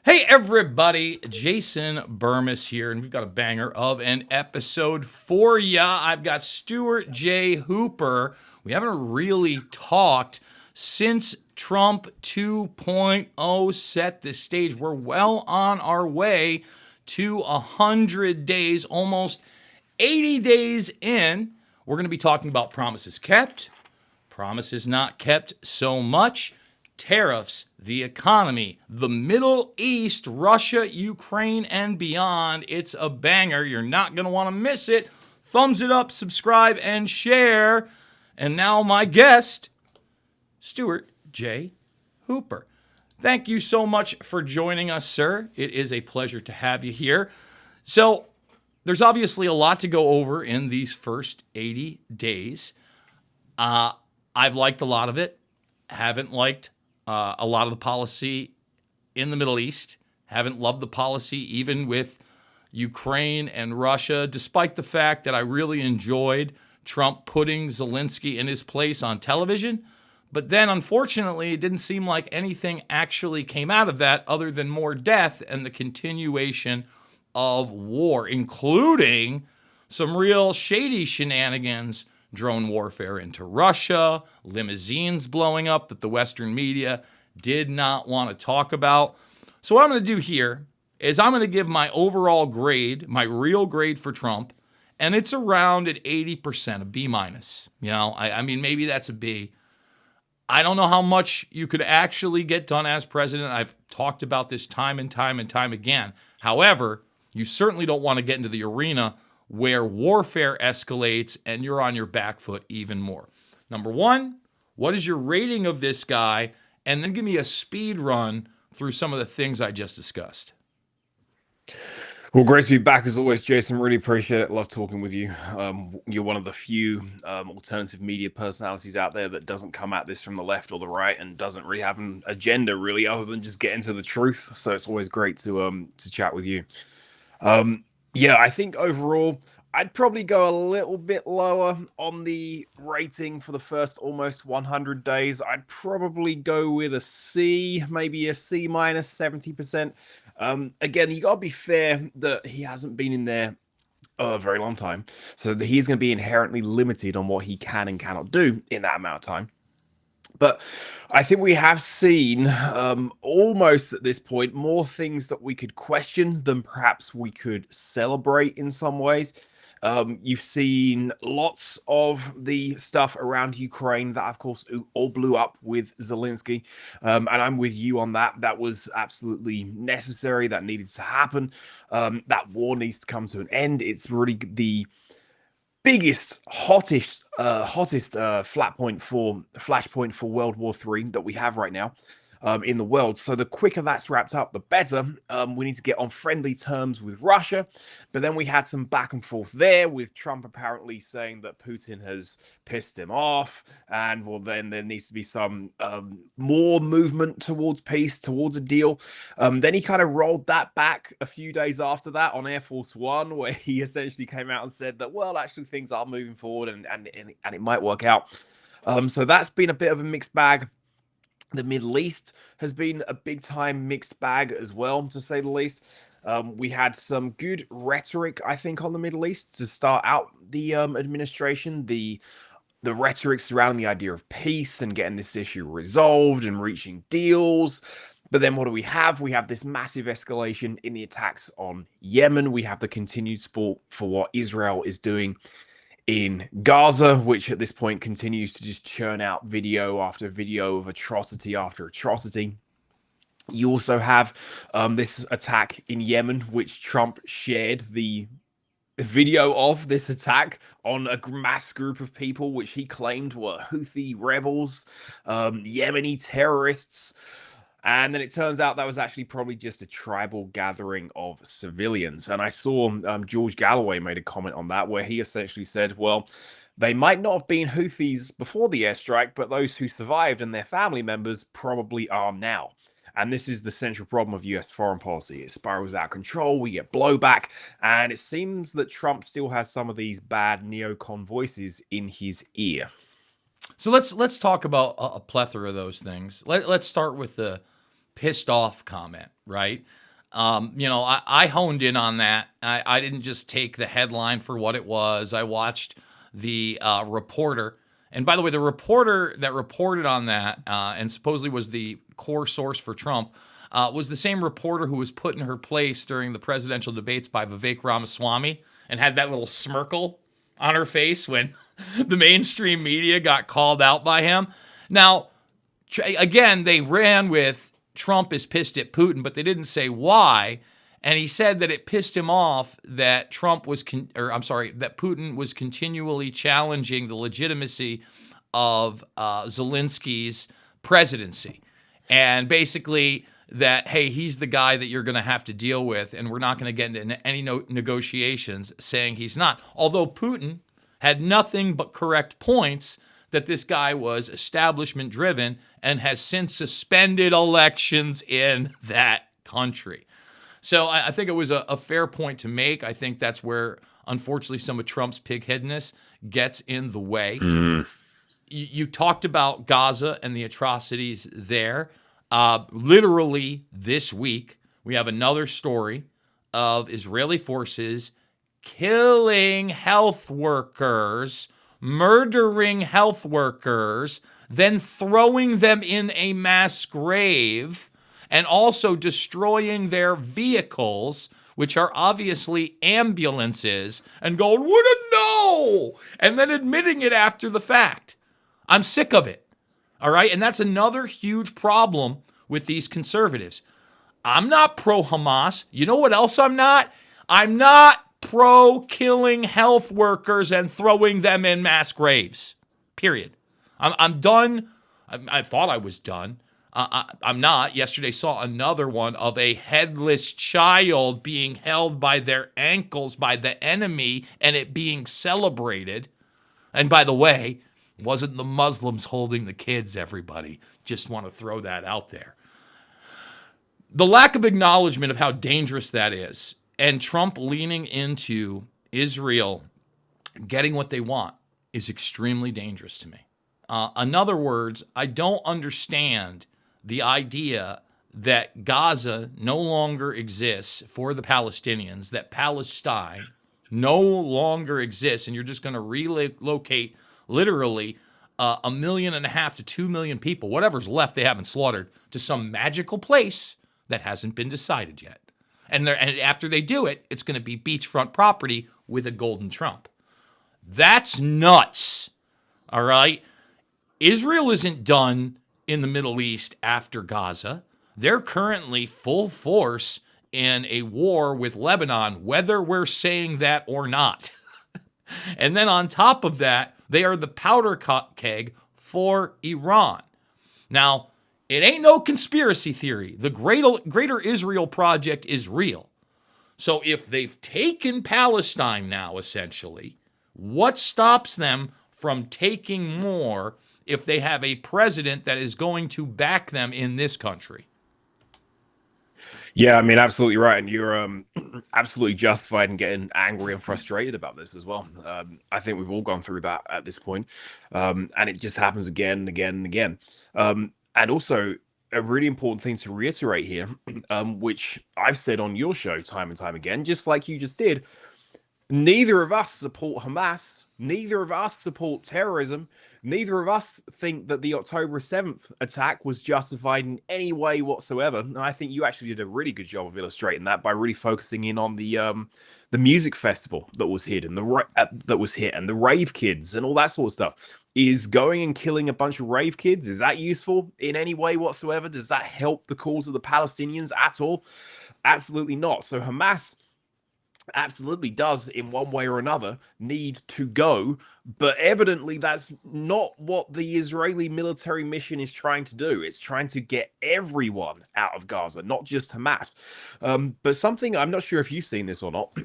Hey everybody, Jason Bermas here, and we've got a banger of an episode for ya. I've got Stuart J. Hooper. We haven't really talked since Trump 2.0 set the stage. We're well on our way to 100 days, almost 80 days in. We're going to be talking about promises kept, promises not kept so much, tariffs, the economy, the Middle East, Russia, Ukraine, and beyond. It's a banger. You're not going to want to miss it. Thumbs it up, subscribe, and share. And now my guest, Stuart J. Hooper. Thank you so much for joining us, sir. It is a pleasure to have you here. So, there's obviously a lot to go over in these first 80 days. I've liked a lot of it. Haven't liked a lot of the policy in the Middle East. Haven't loved the policy even with Ukraine and Russia, despite the fact that I really enjoyed Trump putting Zelensky in his place on television. But then, unfortunately, it didn't seem like anything actually came out of that other than more death and the continuation of war, including some real shady shenanigans, drone warfare into Russia, limousines blowing up that the Western media did not want to talk about. So what I'm going to do here is I'm going to give my overall grade, my real grade for Trump, and it's around at 80%, a B minus. You know, I mean, maybe that's a B. I don't know how much you could actually get done as president. I've talked about this time and time and time again. However, you certainly don't want to get into the arena where warfare escalates and you're on your back foot even more. Number one, what is your rating of this guy? And then give me a speed run through some of the things I just discussed. Well, great to be back as always, Jason. Really appreciate it. Love talking with you. You're one of the few alternative media personalities out there that doesn't come at this from the left or the right and doesn't really have an agenda, really, other than just getting to the truth. So it's always great to chat with you. Yeah, I think overall, I'd probably go a little bit lower on the rating for the first almost 100 days. I'd probably go with a C, maybe a C minus 70%. Again, you gotta be fair that he hasn't been in there a very long time, so that he's going to be inherently limited on what he can and cannot do in that amount of time. But I think we have seen almost at this point more things that we could question than perhaps we could celebrate in some ways. You've seen lots of the stuff around Ukraine that, of course, all blew up with Zelensky. And I'm with you on that. That was absolutely necessary. That needed to happen. That war needs to come to an end. It's really the biggest, hottest flashpoint for World War III that we have right now in the world. So the quicker that's wrapped up, the better. We need to get on friendly terms with Russia. But then we had some back and forth there with Trump apparently saying that Putin has pissed him off. And well, then there needs to be some more movement towards peace, towards a deal. Then he kind of rolled that back a few days after that on Air Force One, where he essentially came out and said that, well, actually things are moving forward and it might work out. So that's been a bit of a mixed bag. The Middle East has been a big time mixed bag as well, to say the least. We had some good rhetoric, I think, on the Middle East to start out the administration. The rhetoric surrounding the idea of peace and getting this issue resolved and reaching deals. But then what do we have? We have this massive escalation in the attacks on Yemen. We have the continued support for what Israel is doing in Gaza, which at this point continues to just churn out video after video of atrocity after atrocity. You also have this attack in Yemen, which Trump shared the video of this attack on a mass group of people, which he claimed were Houthi rebels, Yemeni terrorists. And then it turns out that was actually probably just a tribal gathering of civilians. And I saw George Galloway made a comment on that, where he essentially said, well, they might not have been Houthis before the airstrike, but those who survived and their family members probably are now. And this is the central problem of US foreign policy. It spirals out of control, we get blowback, and it seems that Trump still has some of these bad neocon voices in his ear. So let's talk about a plethora of those things. Let's start with the pissed off comment, right? I honed in on that. I didn't just take the headline for what it was. I watched the reporter. And by the way, the reporter that reported on that and supposedly was the core source for Trump was the same reporter who was put in her place during the presidential debates by Vivek Ramaswamy and had that little smirkle on her face when the mainstream media got called out by him. Now, again, they ran with Trump is pissed at Putin, but they didn't say why. And he said that it pissed him off that that Putin was continually challenging the legitimacy of Zelensky's presidency, and basically that, hey, he's the guy that you're going to have to deal with, and we're not going to get into any negotiations, saying he's not. Although Putin had nothing but correct points that this guy was establishment driven and has since suspended elections in that country. So I think it was a fair point to make. I think that's where, unfortunately, some of Trump's pigheadedness gets in the way. You talked about Gaza and the atrocities there. Literally this week, we have another story of Israeli forces killing health workers, murdering health workers, then throwing them in a mass grave, and also destroying their vehicles, which are obviously ambulances, and going, wouldn't know, and then admitting it after the fact. I'm sick of it. All right. And that's another huge problem with these conservatives. I'm not pro Hamas. You know what else I'm not? I'm not pro killing health workers and throwing them in mass graves. Period. I'm done. I thought I was done. I'm not. Yesterday saw another one of a headless child being held by their ankles by the enemy and it being celebrated. And by the way, it wasn't the Muslims holding the kids, everybody. Just want to throw that out there. The lack of acknowledgement of how dangerous that is, and Trump leaning into Israel getting what they want, is extremely dangerous to me. In other words, I don't understand the idea that Gaza no longer exists for the Palestinians, that Palestine no longer exists, and you're just going to relocate literally 1.5 million to 2 million people, whatever's left they haven't slaughtered, to some magical place that hasn't been decided yet. And after they do it, it's going to be beachfront property with a golden Trump. That's nuts. All right? Israel isn't done in the Middle East after Gaza. They're currently full force in a war with Lebanon, whether we're saying that or not. And then on top of that, they are the powder keg for Iran. Now, it ain't no conspiracy theory. The Greater Israel Project is real. So if they've taken Palestine now, essentially, what stops them from taking more if they have a president that is going to back them in this country? Yeah, I mean, absolutely right. And you're absolutely justified in getting angry and frustrated about this as well. I think we've all gone through that at this point. And it just happens again and again and again. And also, a really important thing to reiterate here, which I've said on your show time and time again, just like you just did, neither of us support Hamas. Neither of us support terrorism. Neither of us think that the October 7th attack was justified in any way whatsoever. And I think you actually did a really good job of illustrating that by really focusing in on the music festival that was hit and the rave kids and all that sort of stuff. Is going and killing a bunch of rave kids, is that useful in any way whatsoever? Does that help the cause of the Palestinians at all? Absolutely not. So Hamas absolutely does, in one way or another, need to go, but evidently that's not what the Israeli military mission is trying to do. It's trying to get everyone out of Gaza, not just Hamas. But something, I'm not sure if you've seen this or not,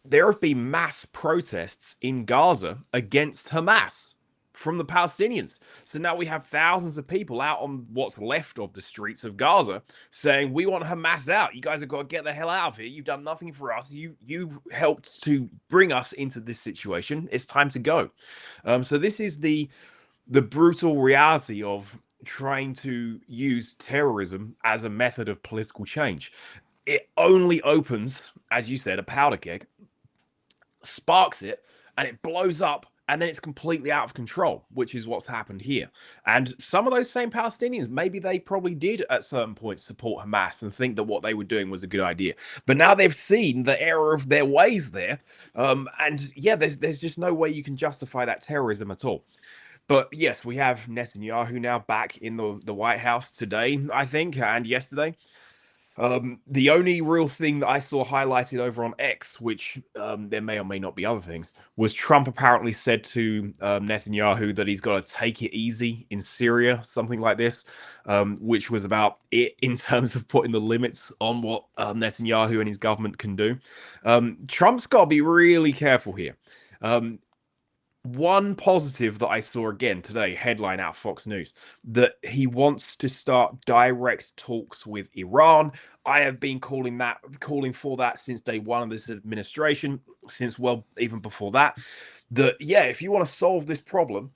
there have been mass protests in Gaza against Hamas from the Palestinians. So now we have thousands of people out on what's left of the streets of Gaza saying, we want Hamas out. You guys have got to get the hell out of here. You've done nothing for us. You've helped to bring us into this situation. It's time to go. So this is the brutal reality of trying to use terrorism as a method of political change. It only opens, as you said, a powder keg, sparks it, and it blows up, and then it's completely out of control, which is what's happened here. And some of those same Palestinians, maybe they probably did at certain points support Hamas and think that what they were doing was a good idea. But now they've seen the error of their ways there. And yeah, there's just no way you can justify that terrorism at all. But yes, we have Netanyahu now back in the White House today, I think, and yesterday. The only real thing that I saw highlighted over on X, which there may or may not be other things, was Trump apparently said to Netanyahu that he's got to take it easy in Syria, something like this, which was about it in terms of putting the limits on what Netanyahu and his government can do. Trump's got to be really careful here. One positive that I saw again today, headline out Fox News, that he wants to start direct talks with Iran. I have been calling for that since day one of this administration, since well, even before that. That yeah, if you want to solve this problem,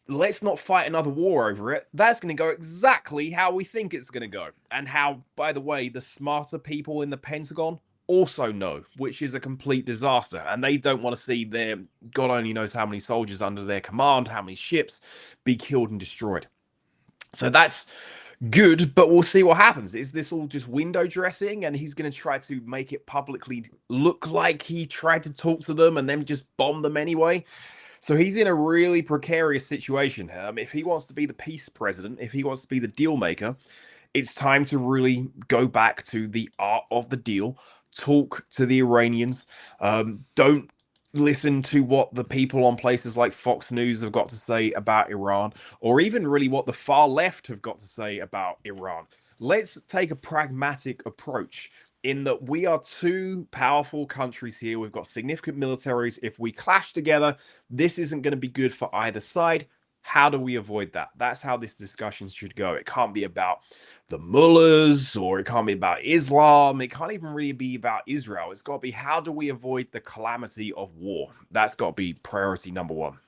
let's not fight another war over it. That's going to go exactly how we think it's going to go. And how, by the way, the smarter people in the Pentagon also know, which is a complete disaster. And they don't want to see their, God only knows how many soldiers under their command, how many ships be killed and destroyed. So that's good, but we'll see what happens. Is this all just window dressing and he's going to try to make it publicly look like he tried to talk to them and then just bomb them anyway? So he's in a really precarious situation. If he wants to be the peace president, if he wants to be the deal maker, it's time to really go back to the art of the deal. Talk to the Iranians. Don't listen to what the people on places like Fox News have got to say about Iran, or even really what the far left have got to say about Iran. Let's take a pragmatic approach in that we are two powerful countries here. We've got significant militaries. If we clash together, this isn't going to be good for either side. How do we avoid that? That's how this discussion should go. It can't be about the mullahs, or it can't be about Islam. It can't even really be about Israel. It's got to be, how do we avoid the calamity of war? That's got to be priority number one.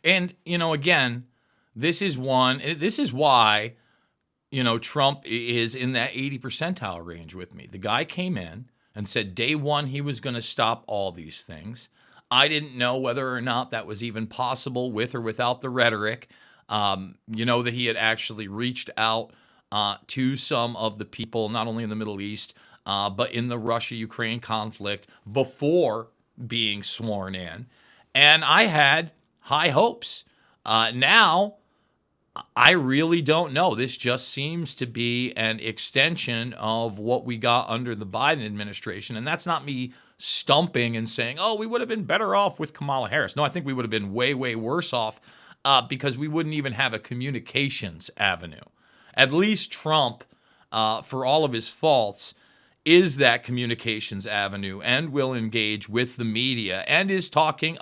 And, again, this is why, Trump is in that 80 percentile range with me. The guy came in and said day one he was going to stop all these things. I didn't know whether or not that was even possible with or without the rhetoric. That he had actually reached out to some of the people, not only in the Middle East, but in the Russia-Ukraine conflict before being sworn in. And I had high hopes. Now, I really don't know. This just seems to be an extension of what we got under the Biden administration. And that's not me stumping and saying, oh, we would have been better off with Kamala Harris. No, I think we would have been way, way worse off because we wouldn't even have a communications avenue. At least Trump, for all of his faults, is that communications avenue and will engage with the media and is talking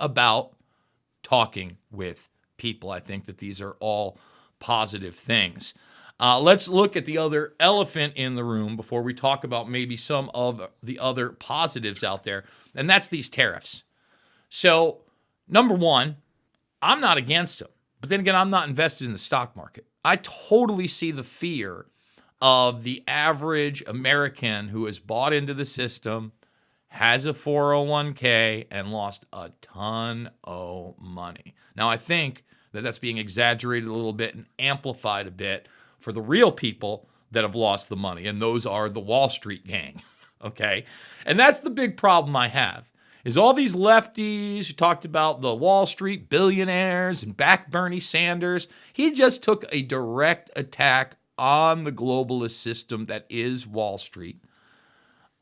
with people. I think that these are all positive things. Let's look at the other elephant in the room before we talk about maybe some of the other positives out there, and that's these tariffs. So, number one, I'm not against them, but then again, I'm not invested in the stock market. I totally see the fear of the average American who has bought into the system, has a 401k, and lost a ton of money. Now, I think that that's being exaggerated a little bit and amplified a bit for the real people that have lost the money, and those are the Wall Street gang, okay? And that's the big problem I have, is all these lefties who talked about the Wall Street billionaires and back Bernie Sanders. He just took a direct attack on the globalist system that is Wall Street.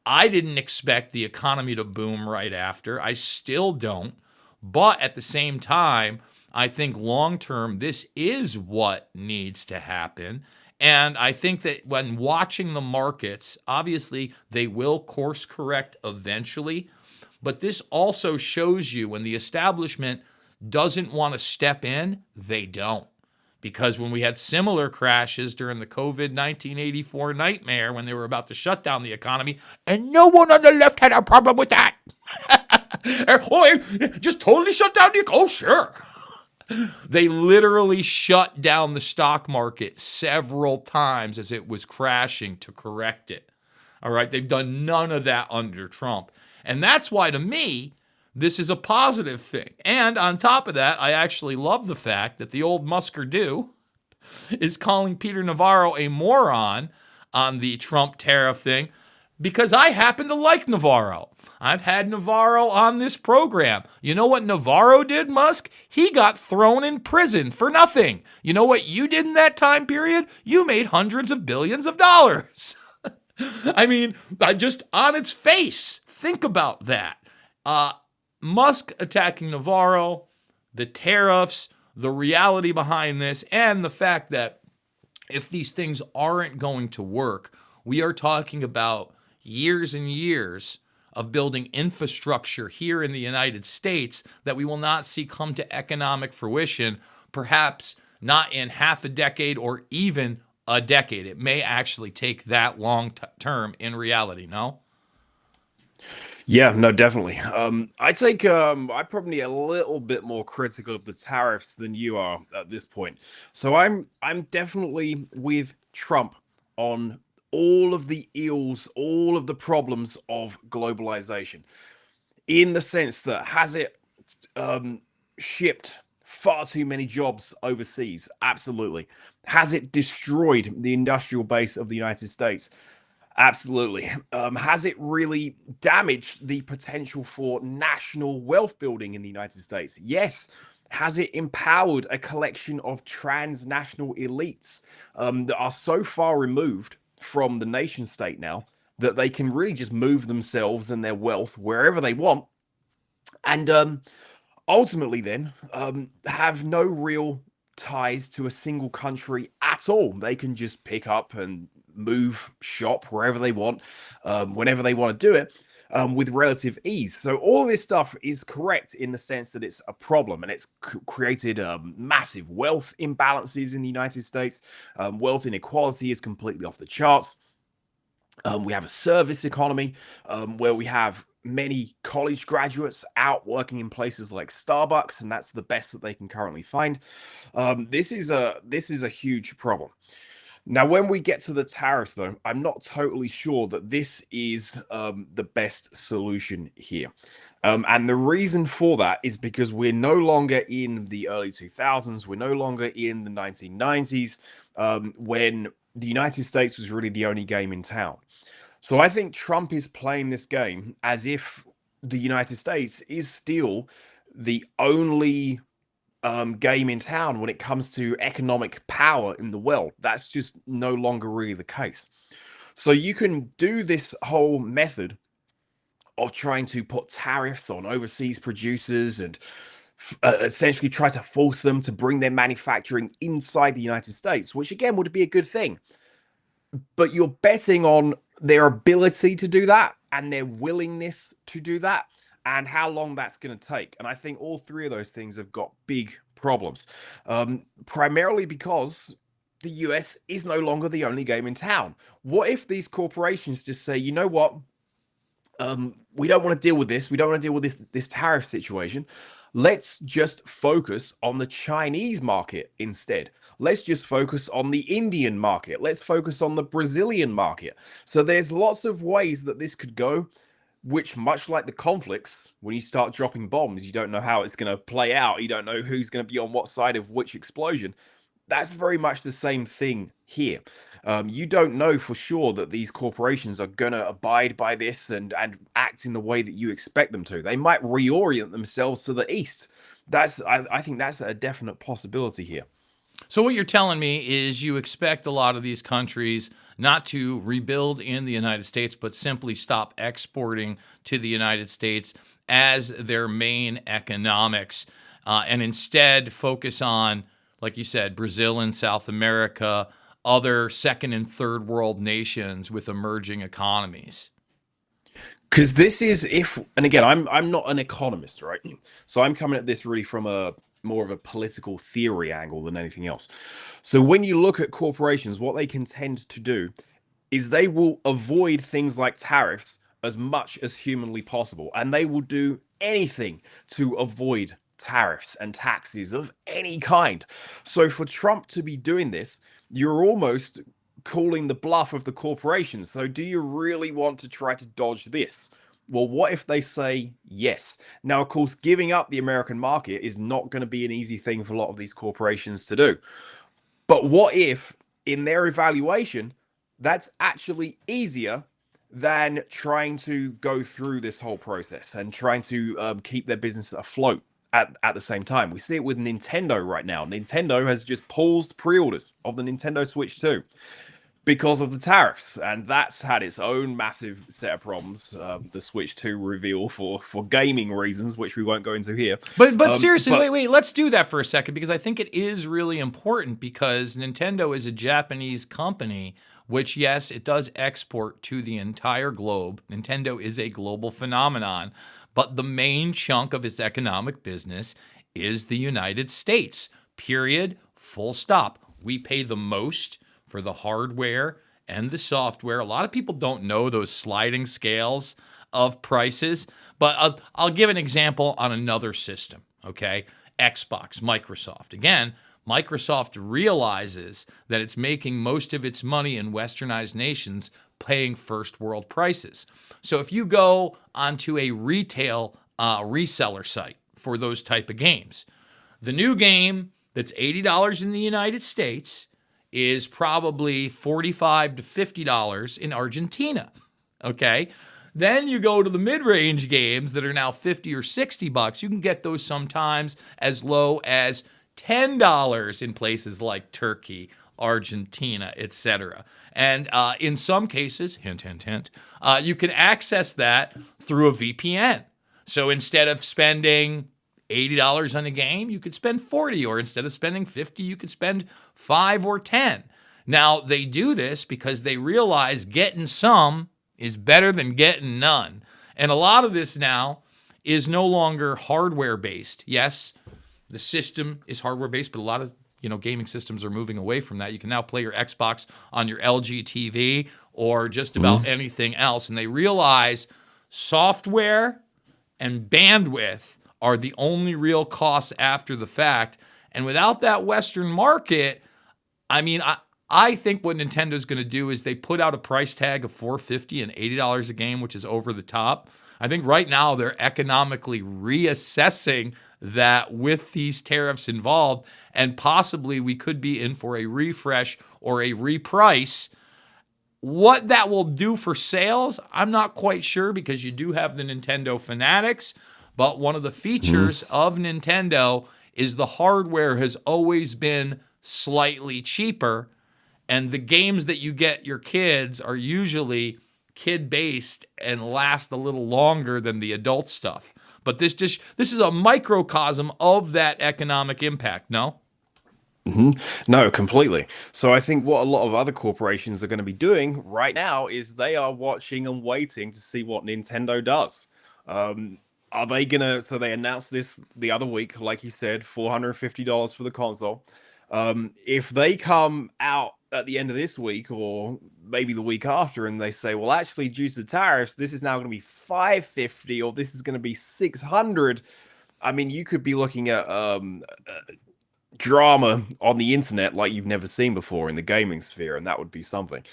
I didn't expect the economy to boom right after. I still don't. But at the same time, I think long-term, this is what needs to happen. And I think that when watching the markets, obviously they will course correct eventually. But this also shows you when the establishment doesn't want to step in, they don't. Because when we had similar crashes during the COVID 1984 nightmare, when they were about to shut down the economy, and no one on the left had a problem with that. Oh, just totally shut down the economy. Oh, sure. They literally shut down the stock market several times as it was crashing to correct it. All right. They've done none of that under Trump. And that's why, to me, this is a positive thing. And on top of that, I actually love the fact that the old Muscardoo is calling Peter Navarro a moron on the Trump tariff thing because I happen to like Navarro. I've had Navarro on this program. You know what Navarro did, Musk? He got thrown in prison for nothing. You know what you did in that time period? You made hundreds of billions of dollars. I mean, just on its face, think about that. Musk attacking Navarro, the tariffs, the reality behind this, and the fact that if these things aren't going to work, we are talking about years and years of building infrastructure here in the United States that we will not see come to economic fruition, perhaps not in half a decade or even a decade. It may actually take that long term in reality, no? Yeah, no, definitely. I think I'm probably a little bit more critical of the tariffs than you are at this point. So I'm definitely with Trump on all of the ills, all of the problems of globalization, in the sense that has it um, shipped far too many jobs overseas? Absolutely. Has it destroyed the industrial base of the United States? Absolutely. Has it really damaged the potential for national wealth building in the United States? Yes. Has it empowered a collection of transnational elites that are so far removed from the nation state now that they can really just move themselves and their wealth wherever they want? And ultimately then have no real ties to a single country at all. They can just pick up and move shop wherever they want, whenever they want to do it, with relative ease. So all this stuff is correct in the sense that it's a problem, and it's created massive wealth imbalances in the United States. Wealth inequality is completely off the charts. We have a service economy where we have many college graduates out working in places like Starbucks, and that's the best that they can currently find. This is a huge problem. Now, when we get to the tariffs, though, I'm not totally sure that this is the best solution here. And the reason for that is because we're no longer in the early 2000s. We're no longer in the 1990s, when the United States was really the only game in town. So I think Trump is playing this game as if the United States is still the only game in town when it comes to economic power in the world. That's just no longer really the case. So you can do this whole method of trying to put tariffs on overseas producers and essentially try to force them to bring their manufacturing inside the United States, which again would be a good thing. But you're betting on their ability to do that and their willingness to do that and how long that's going to take. And I think all three of those things have got big problems, primarily because the US is no longer the only game in town. What if these corporations just say, you know what? We don't want to deal with this. We don't want to deal with this tariff situation. Let's just focus on the Chinese market instead. Let's just focus on the Indian market. Let's focus on the Brazilian market. So there's lots of ways that this could go, which, much like the conflicts, when you start dropping bombs, you don't know how it's going to play out. You don't know who's going to be on what side of which explosion. That's very much the same thing here. You don't know for sure that these corporations are going to abide by this and act in the way that you expect them to. They might reorient themselves to the east. I think that's a definite possibility here. So, what you're telling me is you expect a lot of these countries not to rebuild in the United States, but simply stop exporting to the United States as their main economics, and instead focus on, like you said, Brazil and South America, other second and third world nations with emerging economies. Because this is if, and again, I'm not an economist, right? So I'm coming at this really from a more of a political theory angle than anything else. So when you look at corporations, what they can tend to do is they will avoid things like tariffs as much as humanly possible, and they will do anything to avoid tariffs and taxes of any kind. So for Trump to be doing this, you're almost calling the bluff of the corporations. So do you really want to try to dodge this? Well, what if they say yes? Now, of course, giving up the American market is not going to be an easy thing for a lot of these corporations to do. But what if, in their evaluation, that's actually easier than trying to go through this whole process and trying to keep their business afloat at the same time? We see it with Nintendo right now. Nintendo has just paused pre-orders of the Nintendo Switch 2 because of the tariffs, and that's had its own massive set of problems. The Switch 2 reveal for gaming reasons, which we won't go into here. But seriously, But wait, let's do that for a second because I think it is really important because Nintendo is a Japanese company, which yes, it does export to the entire globe. Nintendo is a global phenomenon, but the main chunk of its economic business is the United States. Period. Full stop. We pay the most for the hardware and the software. A lot of people don't know those sliding scales of prices, but I'll give an example on another system, okay? Xbox, Microsoft. Again, Microsoft realizes that it's making most of its money in westernized nations paying first world prices. So if you go onto a retail reseller site for those type of games, the new game that's $80 in the United States is probably $45 to $50 in Argentina. Okay. Then you go to the mid-range games that are now 50 or 60 bucks. You can get those sometimes as low as $10 in places like Turkey, Argentina, etc. And in some cases, hint, hint, hint, you can access that through a VPN. So instead of spending $80 on a game, you could spend 40, or instead of spending 50, you could spend 5 or 10. Now, they do this because they realize getting some is better than getting none. And a lot of this now is no longer hardware based. Yes, the system is hardware based, but a lot of gaming systems are moving away from that. You can now play your Xbox on your LG TV or just about anything else. And they realize software and bandwidth are the only real costs after the fact. And without that Western market, I think what Nintendo's going to do is they put out a price tag of $450 and $80 a game, which is over the top. I think right now they're economically reassessing that with these tariffs involved, and possibly we could be in for a refresh or a reprice. What that will do for sales, I'm not quite sure because you do have the Nintendo fanatics. But one of the features of Nintendo is the hardware has always been slightly cheaper, and the games that you get your kids are usually kid-based and last a little longer than the adult stuff. But this is a microcosm of that economic impact, no? No, completely. So I think what a lot of other corporations are going to be doing right now is they are watching and waiting to see what Nintendo does. Are they gonna? So they announced this the other week, like you said, $450 for the console. If they come out at the end of this week or maybe the week after, and they say, well, actually, due to tariffs, this is now going to be $550 or this is going to be $600. I mean, you could be looking at drama on the internet like you've never seen before in the gaming sphere, and that would be something.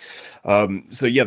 So yeah,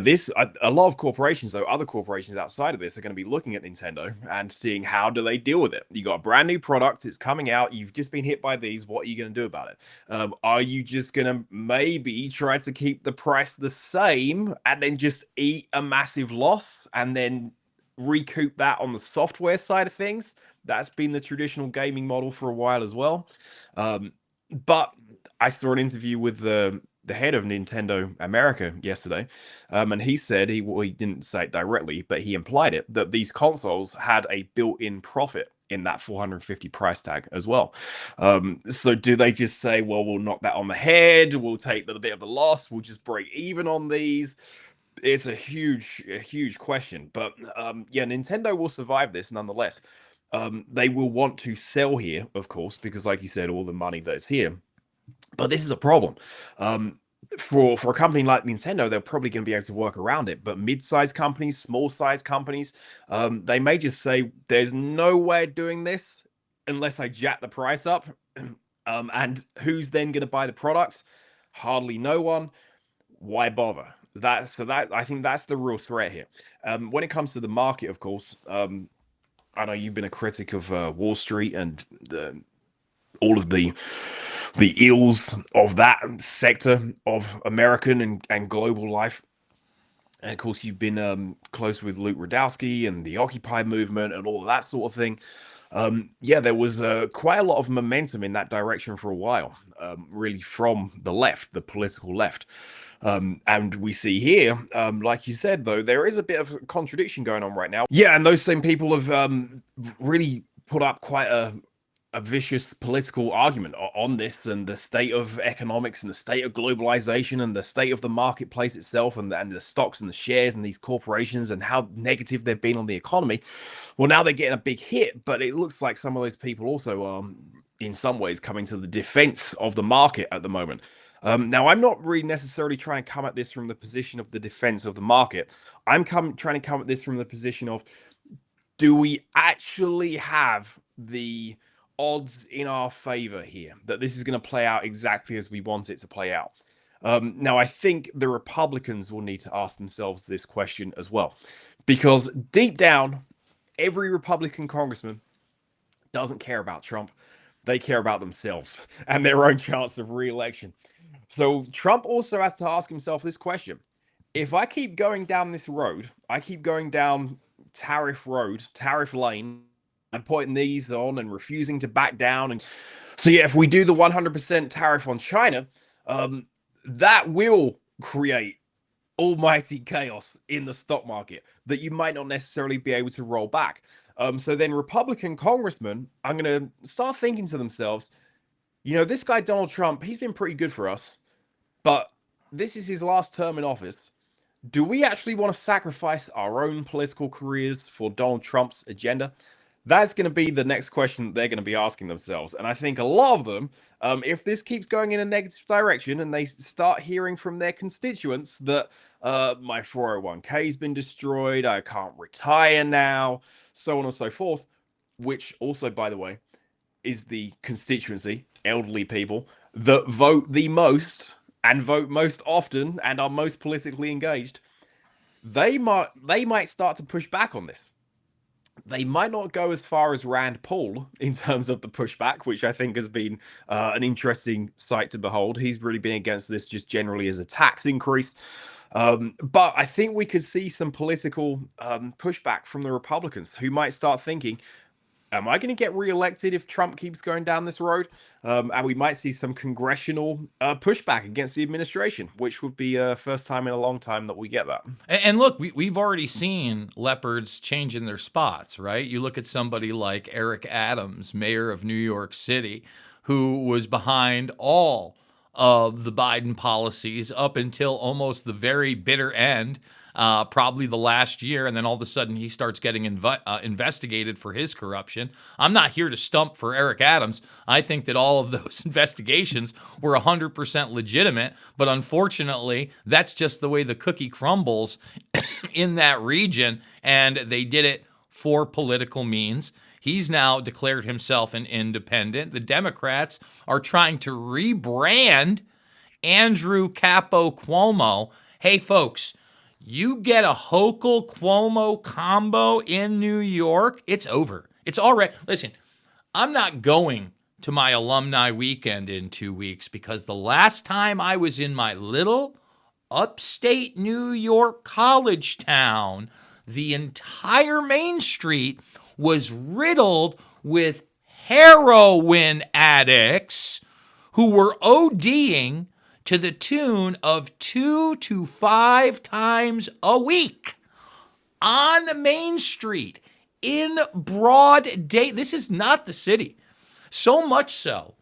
a lot of corporations, though, other corporations outside of this are going to be looking at Nintendo and seeing how do they deal with it. You got a brand new product, it's coming out, you've just been hit by these, what are you going to do about it? Are you just going to maybe try to keep the price the same and then just eat a massive loss and then recoup that on the software side of things? That's been the traditional gaming model for a while as well. But I saw an interview with the head of Nintendo America yesterday, and he said he didn't say it directly, but he implied it that these consoles had a built-in profit in that 450 price tag as well. So do they just say, well, we'll knock that on the head, we'll take the bit of the loss, we'll just break even on these? It's a huge question, but yeah, Nintendo will survive this nonetheless. They will want to sell here, of course, because like you said, all the money that's here. But this is a problem. For a company like Nintendo, they're probably going to be able to work around it. But mid-sized companies, small-sized companies, they may just say, there's no way of doing this unless I jack the price up. And who's then going to buy the product? Hardly no one. Why bother? That I think that's the real threat here. When it comes to the market, of course, I know you've been a critic of Wall Street and all of the ills of that sector of American and global life. And of course, you've been close with Luke Radowski and the Occupy movement and all of that sort of thing. Yeah, there was quite a lot of momentum in that direction for a while, really from the left, the political left. And we see here, like you said, though, there is a bit of contradiction going on right now. Yeah, and those same people have really put up quite a vicious political argument on this and the state of economics and the state of globalization and the state of the marketplace itself and the stocks and the shares and these corporations and how negative they've been on the economy. Well, now they're getting a big hit, but it looks like some of those people also are in some ways coming to the defense of the market at the moment. Now, I'm not really necessarily trying to come at this from the position of the defense of the market. I'm trying to come at this from the position of, do we actually have the odds in our favor here that this is going to play out exactly as we want it to play out? Now, I think the Republicans will need to ask themselves this question as well, because deep down, every Republican congressman doesn't care about Trump. They care about themselves and their own chance of re-election. So Trump also has to ask himself this question. If I keep going down this road, I keep going down tariff lane, and putting these on and refusing to back down. And so, yeah, if we do the 100% tariff on China, that will create almighty chaos in the stock market that you might not necessarily be able to roll back. So then Republican congressmen are going to start thinking to themselves, this guy, Donald Trump, he's been pretty good for us, but this is his last term in office. Do we actually want to sacrifice our own political careers for Donald Trump's agenda? That's going to be the next question that they're going to be asking themselves. And I think a lot of them, if this keeps going in a negative direction and they start hearing from their constituents that my 401k has been destroyed, I can't retire now, so on and so forth, which also, by the way, is the constituency, elderly people, that vote the most and vote most often and are most politically engaged, they might start to push back on this. They might not go as far as Rand Paul in terms of the pushback, which I think has been an interesting sight to behold. He's really been against this just generally as a tax increase. But I think we could see some political pushback from the Republicans who might start thinking, am I going to get reelected if Trump keeps going down this road? And we might see some congressional pushback against the administration, which would be first time in a long time that we get that. And look, we've already seen leopards changing their spots, right? You look at somebody like Eric Adams, mayor of New York City, who was behind all of the Biden policies up until almost the very bitter end, probably the last year, and then all of a sudden he starts getting investigated for his corruption. I'm not here to stump for Eric Adams. I think that all of those investigations were 100% legitimate, but unfortunately, that's just the way the cookie crumbles in that region, and they did it for political means. He's now declared himself an independent. The Democrats are trying to rebrand Andrew Capo Cuomo. Hey, folks, you get a Hochul Cuomo combo in New York, it's over. It's already. Listen, I'm not going to my alumni weekend in 2 weeks because the last time I was in my little upstate New York college town, the entire Main Street was riddled with heroin addicts who were ODing to the tune of 2 to 5 times a week on Main Street in broad day. This is not the city. So much so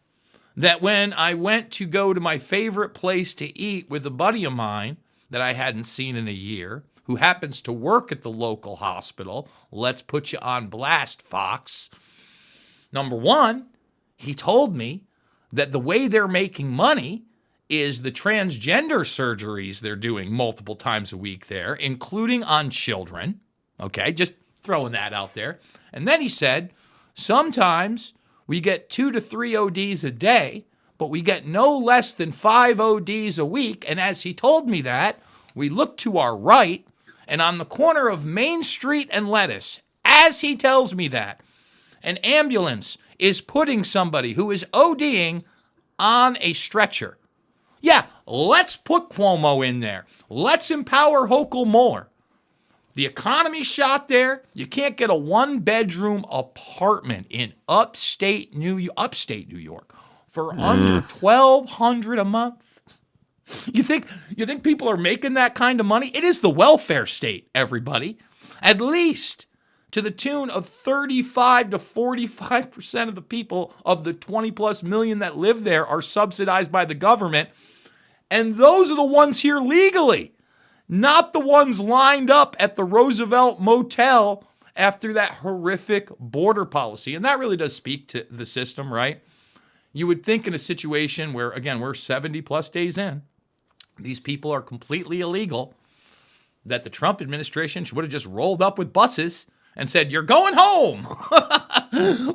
that when I went to go to my favorite place to eat with a buddy of mine that I hadn't seen in a year, who happens to work at the local hospital, let's put you on blast, Fox. Number one, he told me that the way they're making money is the transgender surgeries they're doing multiple times a week there, including on children. Okay, just throwing that out there. And then he said, sometimes We get 2 to 3 ODs a day, but we get no less than 5 ODs a week. And as he told me that, we look to our right, and on the corner of Main Street and Lettuce, as he tells me that, an ambulance is putting somebody who is ODing on a stretcher. Yeah, let's put Cuomo in there. Let's empower Hochul more. The economy shot there. You can't get a 1-bedroom apartment in upstate New York for under $1,200 a month. You think people are making that kind of money? It is the welfare state, everybody. At least to the tune of 35 to 45% of the people of the 20 plus million that live there are subsidized by the government. And those are the ones here legally, not the ones lined up at the Roosevelt Motel after that horrific border policy. And that really does speak to the system, right? You would think in a situation where, again, we're 70 plus days in, these people are completely illegal, that the Trump administration would have just rolled up with buses and said, "You're going home."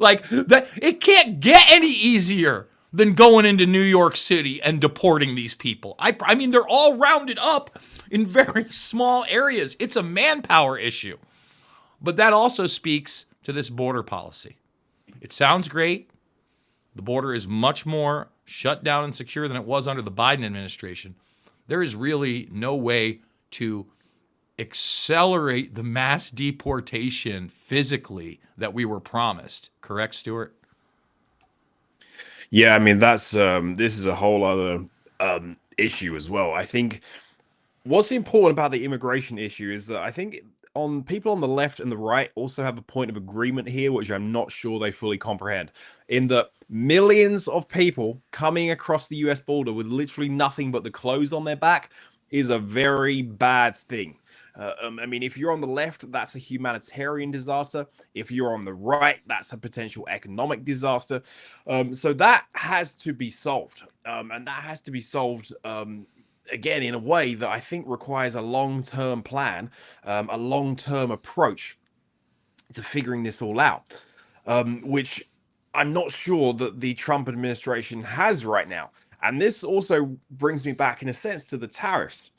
Like that, it can't get any easier than going into New York City and deporting these people. I mean, they're all rounded up in very small areas. It's a manpower issue. But that also speaks to this border policy. It sounds great. The border is much more shut down and secure than it was under the Biden administration. There is really no way to accelerate the mass deportation physically that we were promised. Correct, Stuart? Yeah, I mean that's this is a whole other issue as well. I think what's important about the immigration issue is that I think on people on the left and the right also have a point of agreement here, which I'm not sure they fully comprehend. In that millions of people coming across the US border with literally nothing but the clothes on their back is a very bad thing. I mean, if you're on the left, that's a humanitarian disaster. If you're on the right, that's a potential economic disaster. So that has to be solved. And that has to be solved again in a way that I think requires a long-term plan, a long-term approach to figuring this all out, which I'm not sure that the Trump administration has right now. And this also brings me back, in a sense, to the tariffs.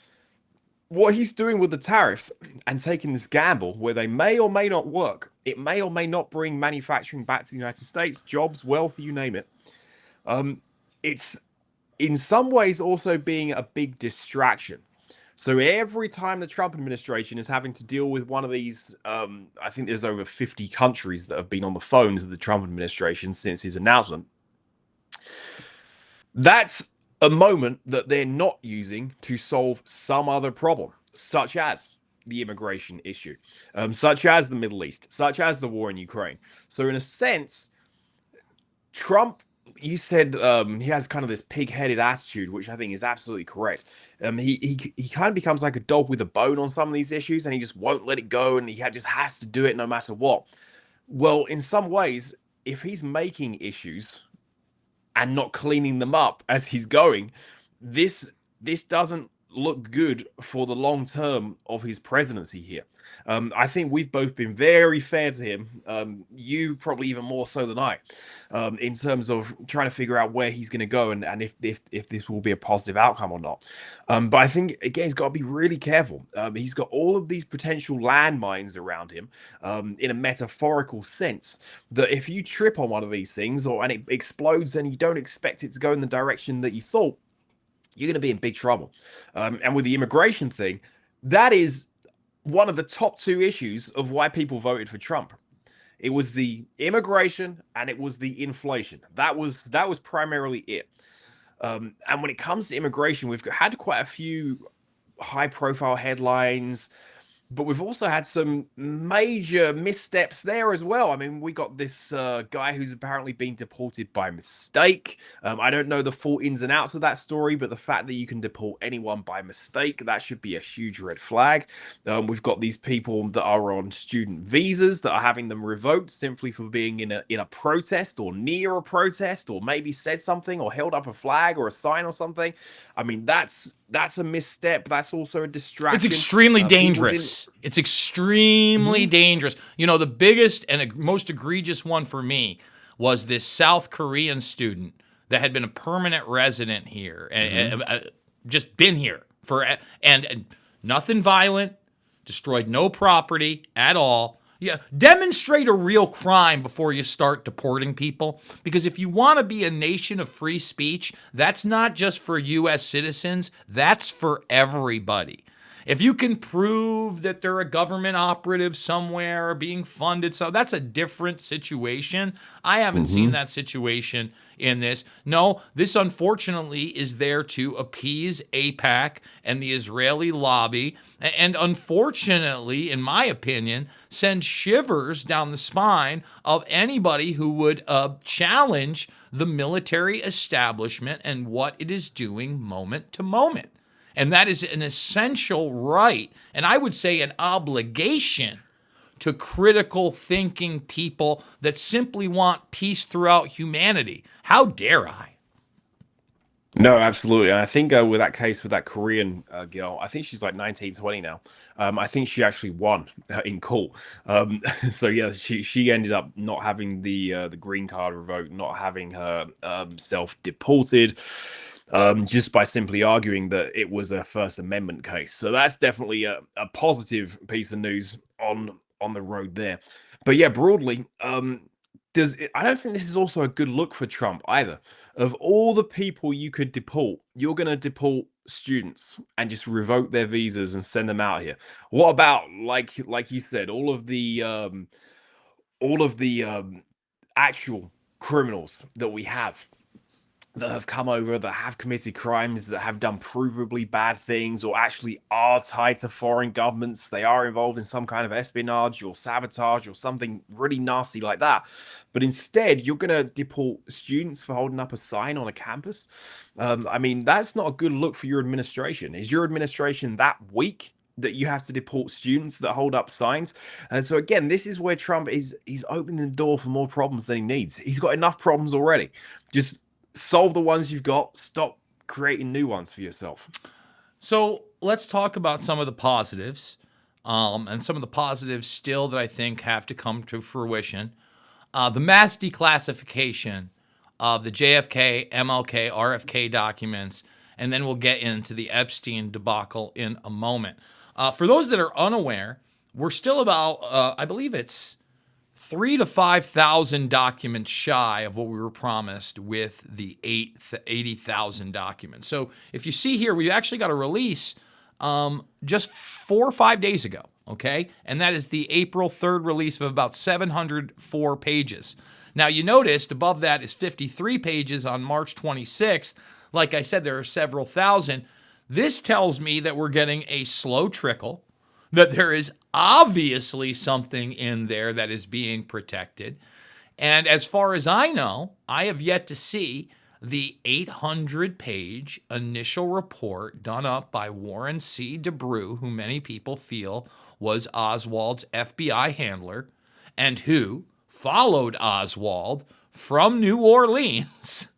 What he's doing with the tariffs and taking this gamble where they may or may not work, it may or may not bring manufacturing back to the United States, jobs, wealth, you name it. It's in some ways also being a big distraction. So every time the Trump administration is having to deal with one of these, I think there's over 50 countries that have been on the phone to the Trump administration since his announcement. That's a moment that they're not using to solve some other problem, such as the immigration issue, such as the Middle East, such as the war in Ukraine. So in a sense, Trump, you said he has kind of this pig-headed attitude, which I think is absolutely correct. He kind of becomes like a dog with a bone on some of these issues, and he just won't let it go, and he just has to do it no matter what. Well, in some ways, if he's making issues and not cleaning them up as he's going, this doesn't look good for the long term of his presidency here. I think we've both been very fair to him. You probably even more so than I, in terms of trying to figure out where he's going to go and if this will be a positive outcome or not. But I think again he's got to be really careful. He's got all of these potential landmines around him, in a metaphorical sense. That if you trip on one of these things and it explodes and you don't expect it to go in the direction that you thought, you're going to be in big trouble. And with the immigration thing, that is one of the top two issues of why people voted for Trump. It was the immigration and it was the inflation. That was primarily it. And when it comes to immigration, we've had quite a few high-profile headlines, but we've also had some major missteps there as well. I mean, we got this guy who's apparently been deported by mistake. I don't know the full ins and outs of that story, but the fact that you can deport anyone by mistake, that should be a huge red flag. We've got these people that are on student visas that are having them revoked simply for being in a protest or near a protest, or maybe said something or held up a flag or a sign or something. I mean, that's a misstep. That's also a distraction. It's extremely dangerous. It's extremely dangerous. You know, the biggest and most egregious one for me was this South Korean student that had been a permanent resident here and just been here for and nothing violent, destroyed no property at all. Yeah, demonstrate a real crime before you start deporting people. Because if you want to be a nation of free speech, that's not just for U.S. citizens, that's for everybody. If you can prove that they're a government operative somewhere being funded, so that's a different situation. I haven't seen that situation in this. No, this unfortunately is there to appease AIPAC and the Israeli lobby, and unfortunately, in my opinion, send shivers down the spine of anybody who would challenge the military establishment and what it is doing moment to moment. And that is an essential right, and I would say an obligation to critical thinking people that simply want peace throughout humanity. How dare I? No, absolutely. And I think with that case, with that Korean girl, I think she's like 19, 20 now. I think she actually won in court. So yeah, she ended up not having the green card revoked, not having her self deported. Just by simply arguing that it was a First Amendment case. So that's definitely a positive piece of news on the road there. But yeah, broadly, I don't think this is also a good look for Trump either. Of all the people you could deport, you're going to deport students and just revoke their visas and send them out here. What about, like you said, all of the actual criminals that we have that have come over, that have committed crimes, that have done provably bad things, or actually are tied to foreign governments? They are involved in some kind of espionage or sabotage or something really nasty like that. But instead, you're going to deport students for holding up a sign on a campus. I mean, that's not a good look for your administration. Is your administration that weak that you have to deport students that hold up signs? And so again, this is where Trump he's opening the door for more problems than he needs. He's got enough problems already. Just solve the ones you've got. Stop creating new ones for yourself. So let's talk about some of the positives, and some of the positives still that I think have to come to fruition. The mass declassification of the JFK, MLK, RFK documents, and then we'll get into the Epstein debacle in a moment. For those that are unaware, we're still about, I believe it's 3,000 to 5,000 documents shy of what we were promised with the 80,000 documents. So if you see here, we actually got a release just 4 or 5 days ago, okay? And that is the April 3rd release of about 704 pages. Now, you noticed above that is 53 pages on March 26th. Like I said, there are several thousand. This tells me that we're getting a slow trickle, that there is obviously something in there that is being protected. And as far as I know, I have yet to see the 800-page initial report done up by Warren C. DeBrew, who many people feel was Oswald's FBI handler, and who followed Oswald from New Orleans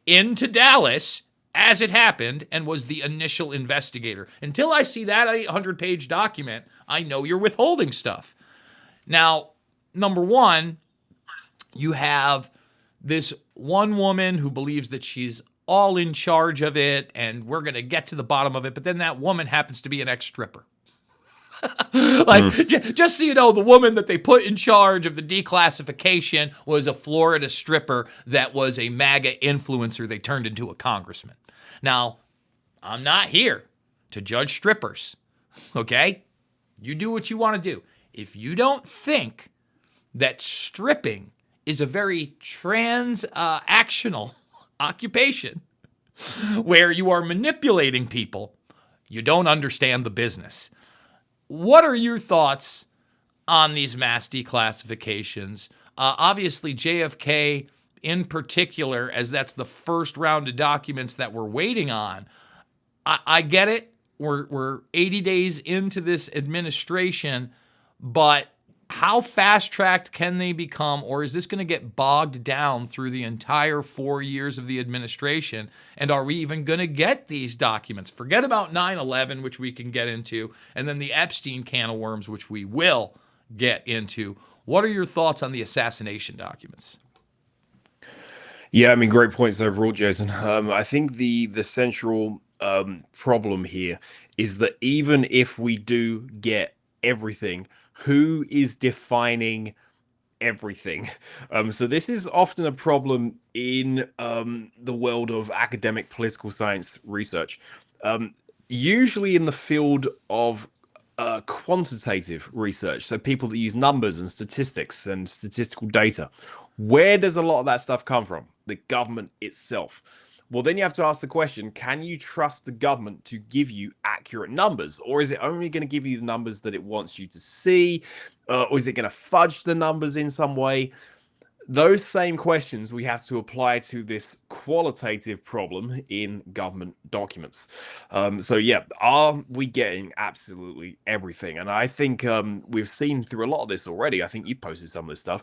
into Dallas as it happened and was the initial investigator. Until I see that 800-page document, I know you're withholding stuff. Now, number one, you have this one woman who believes that she's all in charge of it and we're going to get to the bottom of it, but then that woman happens to be an ex-stripper. Just so you know, the woman that they put in charge of the declassification was a Florida stripper that was a MAGA influencer they turned into a congressman. Now, I'm not here to judge strippers, okay? You do what you want to do. If you don't think that stripping is a very transactional occupation where you are manipulating people, you don't understand the business. What are your thoughts on these mass declassifications? Obviously, JFK in particular, as that's the first round of documents that we're waiting on. I get it. We're 80 days into this administration, but how fast-tracked can they become, or is this going to get bogged down through the entire 4 years of the administration? And are we even going to get these documents? Forget about 9/11, which we can get into, and then the Epstein can of worms, which we will get into. What are your thoughts on the assassination documents? Yeah, I mean, great points overall, Jason. I think the central problem here is that even if we do get everything, who is defining everything? So this is often a problem in the world of academic political science research. Um, Usually in the field of quantitative research, so people that use numbers and statistics and statistical data. Where does a lot of that stuff come from? The government itself. Well, then you have to ask the question, can you trust the government to give you accurate numbers? Or is it only going to give you the numbers that it wants you to see? Or is it going to fudge the numbers in some way? Those same questions we have to apply to this qualitative problem in government documents. So yeah, are we getting absolutely everything? And I think we've seen through a lot of this already. I think you posted some of this stuff.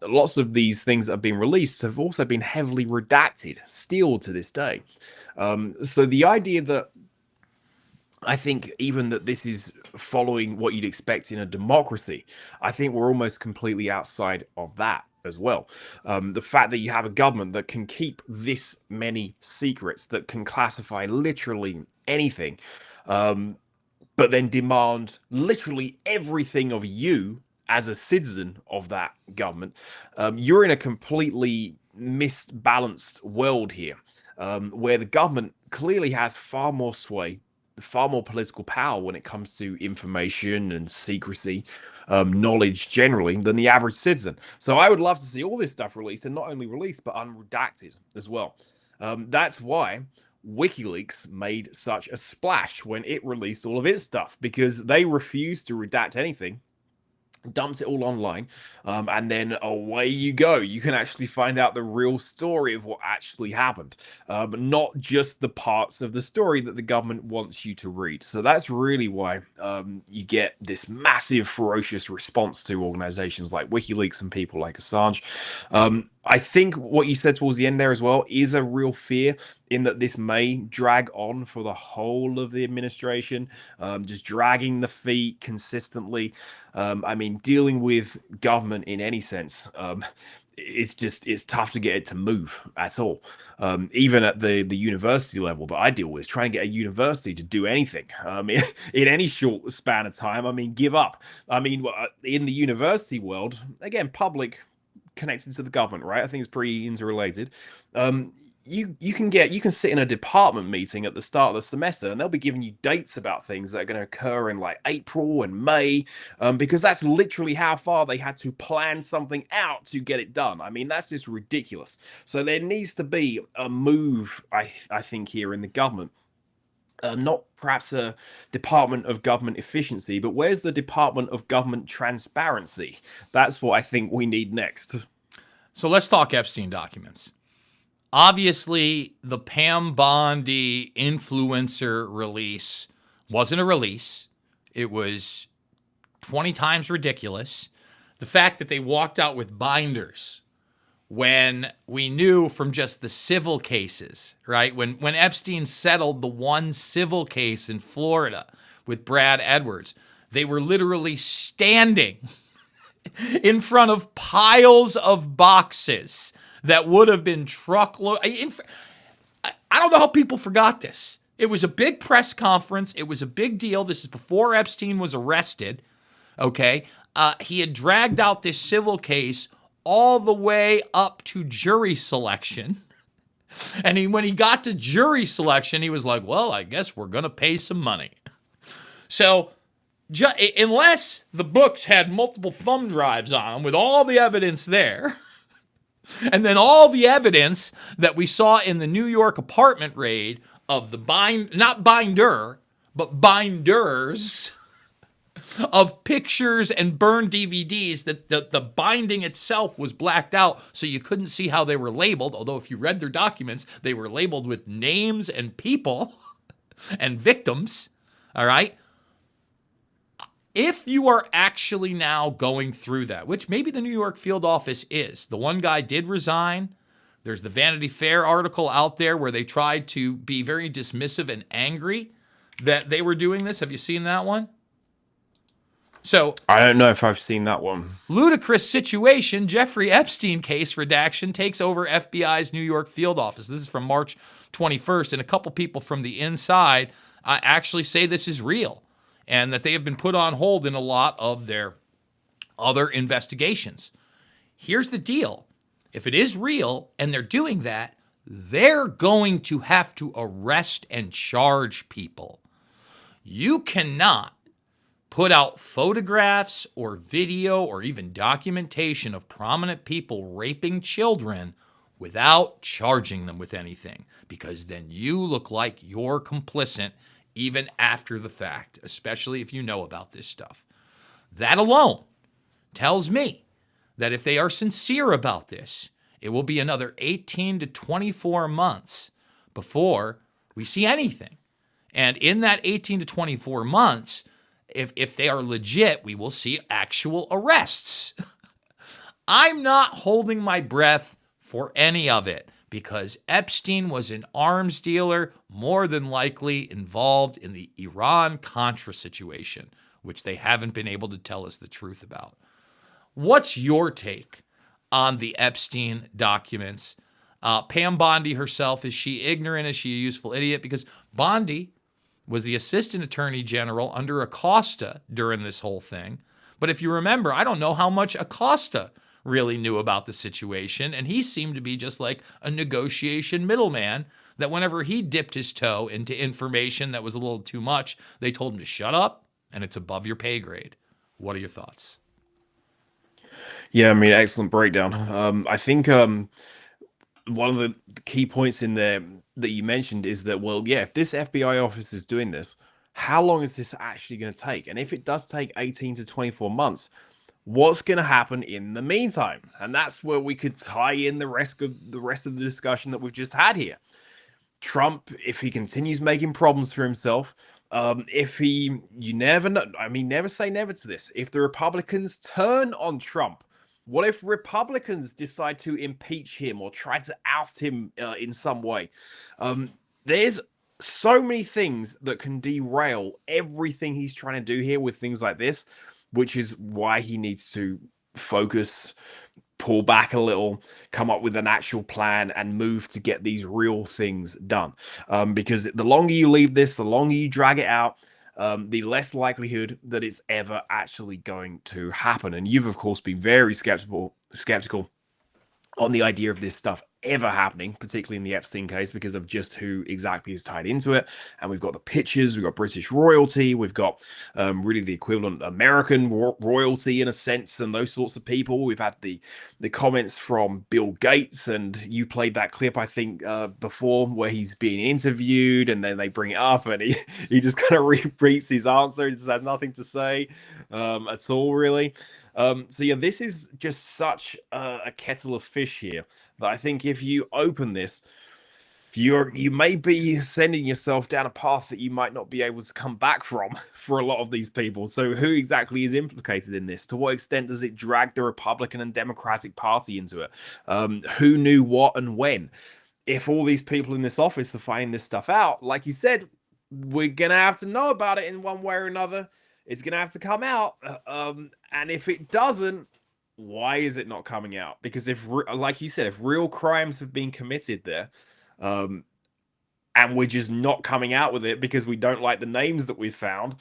Lots of these things that have been released have also been heavily redacted, still to this day. So the idea that I think even that this is following what you'd expect in a democracy, I think we're almost completely outside of that as well. The fact that you have a government that can keep this many secrets, that can classify literally anything, but then demand literally everything of you as a citizen of that government, you're in a completely misbalanced world here, where the government clearly has far more sway, far more political power when it comes to information and secrecy, knowledge generally, than the average citizen. So I would love to see all this stuff released, and not only released, but unredacted as well. That's why WikiLeaks made such a splash when it released all of its stuff, because they refused to redact anything, dumps it all online, and then away you go. You can actually find out the real story of what actually happened, not just the parts of the story that the government wants you to read. So that's really why you get this massive, ferocious response to organizations like WikiLeaks and people like Assange. I think what you said towards the end there as well is a real fear in that this may drag on for the whole of the administration, just dragging the feet consistently. I mean, dealing with government in any sense, it's tough to get it to move at all. Even at the university level that I deal with, trying to get a university to do anything in any short span of time, I mean, give up. I mean, in the university world, again, public connected to the government, right? I think it's pretty interrelated. You can sit in a department meeting at the start of the semester, and they'll be giving you dates about things that are going to occur in like April and May, because that's literally how far they had to plan something out to get it done. I mean, that's just ridiculous. So there needs to be a move, I think, here in the government. Not perhaps a Department of Government Efficiency, but where's the Department of Government Transparency? That's what I think we need next. So let's talk Epstein documents. Obviously, the Pam Bondi influencer release wasn't a release. It was 20 times ridiculous. The fact that they walked out with binders when we knew from just the civil cases, right? When Epstein settled the one civil case in Florida with Brad Edwards, they were literally standing in front of piles of boxes that would have been truckload. I don't know how people forgot this. It was a big press conference. It was a big deal. This is before Epstein was arrested. Okay. He had dragged out this civil case all the way up to jury selection. And when he got to jury selection, he was like, well, I guess we're going to pay some money. So unless the books had multiple thumb drives on them with all the evidence there, and then all the evidence that we saw in the New York apartment raid of the not binder, but binders of pictures and burned DVDs, that the binding itself was blacked out so you couldn't see how they were labeled. Although if you read their documents, they were labeled with names and people and victims. All right. If you are actually now going through that, which maybe the New York field office is, the one guy did resign. There's the Vanity Fair article out there where they tried to be very dismissive and angry that they were doing this. Have you seen that one? So, I don't know if I've seen that one. ludicrous situation, Jeffrey Epstein case redaction takes over FBI's New York field office. This is from March 21st, and a couple people from the inside actually say this is real and that they have been put on hold in a lot of their other investigations. Here's the deal. If it is real and they're doing that, they're going to have to arrest and charge people. You cannot put out photographs or video or even documentation of prominent people raping children without charging them with anything, because then you look like you're complicit even after the fact, especially if you know about this stuff. That alone tells me that if they are sincere about this, it will be another 18 to 24 months before we see anything. And in that 18 to 24 months, if they are legit, we will see actual arrests. I'm not holding my breath for any of it, because Epstein was an arms dealer, more than likely involved in the Iran-Contra situation, which they haven't been able to tell us the truth about. What's your take on the Epstein documents? Pam Bondi herself, is she ignorant? Is she a useful idiot? Because Bondi was the assistant attorney general under Acosta during this whole thing. But if you remember, I don't know how much Acosta really knew about the situation, and he seemed to be just like a negotiation middleman that whenever he dipped his toe into information that was a little too much, they told him to shut up and it's above your pay grade. What are your thoughts? Yeah, I mean, excellent breakdown. I think one of the key points in there that you mentioned is that, well, yeah, if this FBI office is doing this, how long is this actually going to take? And if it does take 18 to 24 months, what's going to happen in the meantime? And that's where we could tie in the rest of the discussion that we've just had here. Trump, if he continues making problems for himself, you never know. I mean, never say never to this. If the Republicans turn on Trump, what if Republicans decide to impeach him or try to oust him in some way? There's so many things that can derail everything he's trying to do here with things like this, which is why he needs to focus, pull back a little, come up with an actual plan, and move to get these real things done. Because the longer you leave this, the longer you drag it out, the less likelihood that it's ever actually going to happen. And you've, of course, been very skeptical on the idea of this stuff ever happening, particularly in the Epstein case, because of just who exactly is tied into it. And we've got the pictures, we've got British royalty, we've got really the equivalent American royalty in a sense, and those sorts of people. We've had the comments from Bill Gates, and you played that clip, I think, before, where he's being interviewed, and then they bring it up, and he just kind of repeats his answer. He just has nothing to say at all, really. So yeah, this is just such a kettle of fish here that I think if you open this, you may be sending yourself down a path that you might not be able to come back from for a lot of these people. So who exactly is implicated in this? To what extent does it drag the Republican and Democratic Party into it? Who knew what and when? If all these people in this office are finding this stuff out, like you said, we're going to have to know about it in one way or another. It's going to have to come out. And if it doesn't, why is it not coming out? Because like you said, if real crimes have been committed there, and we're just not coming out with it because we don't like the names that we've found,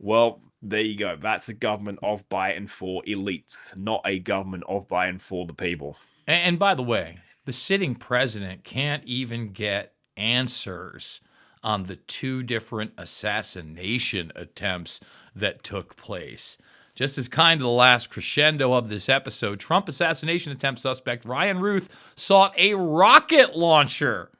well, there you go. That's a government of, by, and for elites, not a government of, by, and for the people. And by the way, the sitting president can't even get answers on the 2 different assassination attempts that took place. Just as kind of the last crescendo of this episode, Trump assassination attempt suspect Ryan Ruth sought a rocket launcher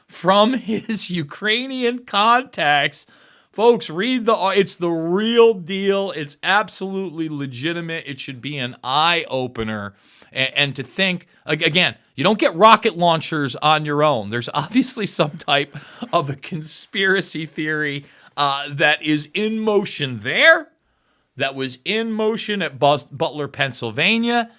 from his Ukrainian contacts. Folks, it's the real deal. It's absolutely legitimate. It should be an eye-opener. And to think, again, you don't get rocket launchers on your own. There's obviously some type of a conspiracy theory that is in motion there, that was in motion at Butler, Pennsylvania.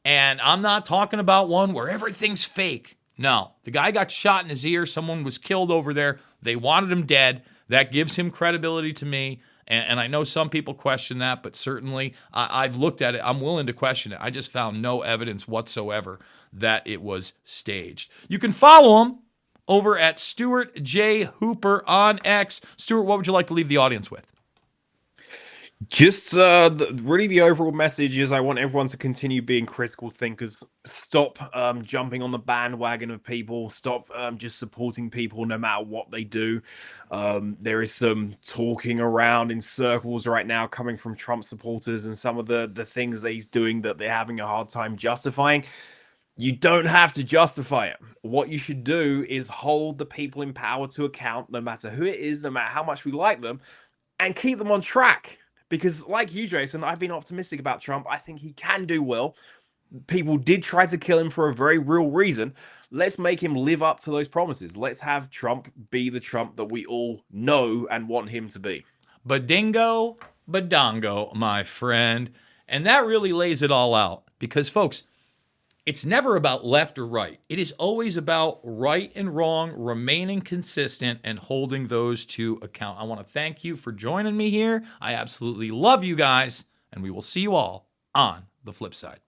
And I'm not talking about one where everything's fake. No, the guy got shot in his ear. Someone was killed over there. They wanted him dead. That gives him credibility to me. And I know some people question that, but certainly I've looked at it. I'm willing to question it. I just found no evidence whatsoever that it was staged. You can follow him over at Stuart J. Hooper on X. Stuart, what would you like to leave the audience with? Just really the overall message is I want everyone to continue being critical thinkers. Stop jumping on the bandwagon of people. Stop just supporting people no matter what they do. There is some talking around in circles right now coming from Trump supporters and some of the things that he's doing that they're having a hard time justifying. You don't have to justify it. What you should do is hold the people in power to account, no matter who it is, no matter how much we like them, and keep them on track. Because, like you, Jason, I've been optimistic about Trump. I think he can do well. People did try to kill him for a very real reason. Let's make him live up to those promises. Let's have Trump be the Trump that we all know and want him to be. Badingo, badongo, my friend. And that really lays it all out. Because, folks, it's never about left or right. It is always about right and wrong, remaining consistent, and holding those to account. I want to thank you for joining me here. I absolutely love you guys, and we will see you all on the flip side.